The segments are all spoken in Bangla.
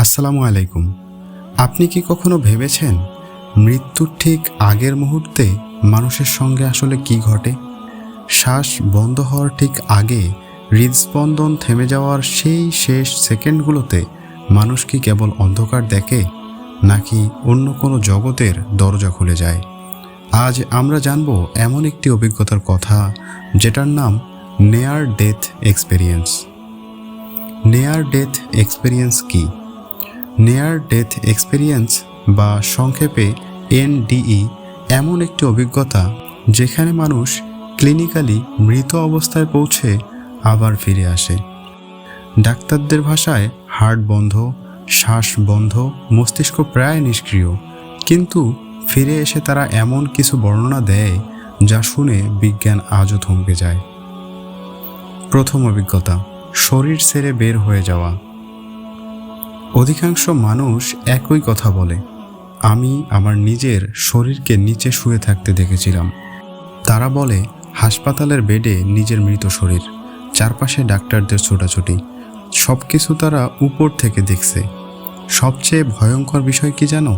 আসসালামু আলাইকুম। আপনি কি কখনো ভেবেছেন মৃত্যুর ঠিক আগের মুহূর্তে মানুষের সঙ্গে আসলে কি ঘটে? শ্বাস বন্ধ হওয়ার ঠিক আগে হৃদস্পন্দন থেমে যাওয়ার সেই শেষ সেকেন্ডগুলোতে মানুষ কি কেবল অন্ধকার দেখে, নাকি অন্য কোনো জগতের দরজা খুলে যায়? আজ আমরা জানব এমন একটি অভিজ্ঞতার কথা যেটার নাম নেয়ার ডেথ এক্সপেরিয়েন্স। নেয়ার ডেথ এক্সপেরিয়েন্স কি? নেয়ার ডেথ এক্সপেরিয়েন্স বা সংক্ষেপে NDE এমন একটি অভিজ্ঞতা যেখানে মানুষ ক্লিনিক্যালি মৃত অবস্থায় পৌঁছে আবার ফিরে আসে। ডাক্তারদের ভাষায় হার্ট বন্ধ, শ্বাস বন্ধ, মস্তিষ্ক প্রায় নিষ্ক্রিয়, কিন্তু ফিরে এসে তারা এমন কিছু বর্ণনা দেয় যা শুনে বিজ্ঞান আজও থমকে যায়। প্রথম অভিজ্ঞতা, শরীর ছেড়ে বের হয়ে যাওয়া। অধিকাংশ মানুষ একই কথা বলে, আমি আমার নিজের শরীরকে নিচে শুয়ে থাকতে দেখেছিলাম। তারা বলে হাসপাতালের বেডে নিজের মৃত শরীর, চারপাশে ডাক্তারদের ছোটাছুটি, সব কিছু তারা উপর থেকে দেখছে। সবচেয়ে ভয়ঙ্কর বিষয় কি জানো?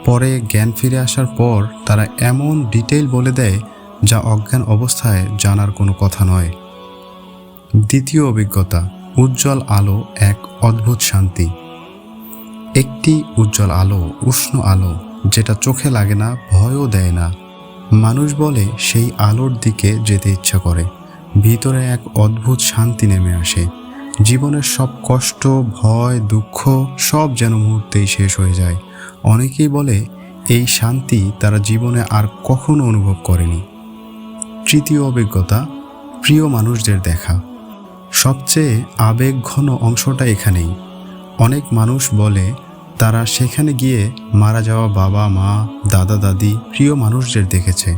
পরে জ্ঞান ফিরে আসার পর তারা এমন ডিটেইল বলে দেয় যা অজ্ঞান অবস্থায় জানার কোনো কথা নয়। দ্বিতীয় অভিজ্ঞতা, উজ্জ্বল আলো, এক অদ্ভুত শান্তি। একটি উজ্জ্বল আলো, উষ্ণ আলো, যেটা চোখে লাগে না, ভয়ও দেয় না। মানুষ বলে সেই আলোর দিকে যেতে ইচ্ছা করে। ভিতরে এক অদ্ভুত শান্তি নেমে আসে। জীবনের সব কষ্ট, ভয়, দুঃখ সব যেন মুহূর্তেই শেষ হয়ে যায়। অনেকেই বলে এই শান্তি তারা জীবনে আর কখনো অনুভব করেনি। তৃতীয় অভিজ্ঞতা, প্রিয় মানুষদের দেখা। সবচেয়ে আবেগঘন অংশটা এখানেই। অনেক মানুষ বলে তারা সেখানে গিয়ে মারা যাওয়া বাবা মা, দাদা দাদি, প্রিয় মানুষদের দেখেছে।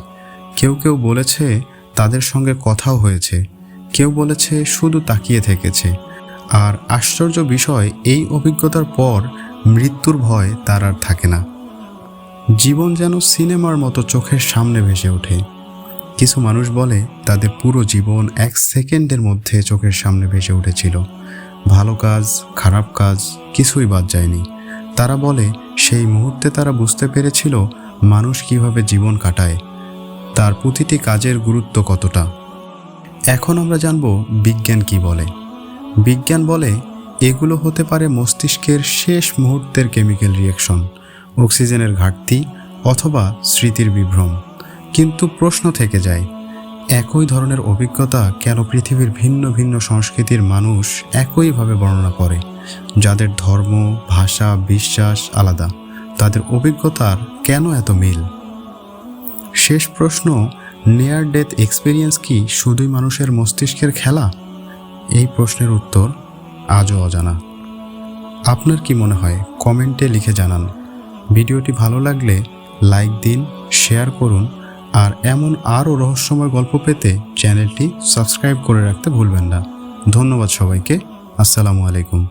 কেউ কেউ বলেছে তাদের সঙ্গে কথাও হয়েছে, কেউ বলেছে শুধু তাকিয়ে থেকেছে। আর আশ্চর্য বিষয়, এই অভিজ্ঞতার পর মৃত্যুর ভয় তার আর থাকে না। জীবন যেন সিনেমার মতো চোখের সামনে ভেসে ওঠে। কিছু মানুষ বলে তাদের পুরো জীবন এক সেকেন্ডের মধ্যে চোখের সামনে ভেসে উঠেছিল। ভালো কাজ, খারাপ কাজ কিছুই বাদ যায়নি। তারা বলে সেই মুহূর্তে তারা বুঝতে পেরেছিল মানুষ কিভাবে জীবন কাটায়, তার প্রতিটি কাজের গুরুত্ব কতটা। এখন আমরা জানব বিজ্ঞান কি বলে। বিজ্ঞান বলে এগুলো হতে পারে মস্তিষ্কের শেষ মুহূর্তের কেমিক্যাল রিঅ্যাকশন, অক্সিজেনের ঘাটতি অথবা স্মৃতির বিভ্রম। কিন্তু প্রশ্ন থেকে যায়, একই ধরনের অভিজ্ঞতা কেন পৃথিবীর ভিন্ন ভিন্ন সংস্কৃতির মানুষ একইভাবে বর্ণনা করে? যাদের ধর্ম, ভাষা, বিশ্বাস আলাদা, তাদের অভিজ্ঞতার কেন এত মিল? শেষ প্রশ্ন, নিয়ার ডেথ এক্সপেরিয়েন্স কি শুধুই মানুষের মস্তিষ্কের খেলা? এই প্রশ্নের উত্তর আজও অজানা। আপনার কি মনে হয় কমেন্টে লিখে জানান। ভিডিওটি ভালো লাগলে লাইক দিন, শেয়ার করুন, আর এমন আরও রহস্যময় গল্প পেতে চ্যানেলটি সাবস্ক্রাইব করে রাখতে ভুলবেন না। ধন্যবাদ সবাইকে। আসসালামু আলাইকুম।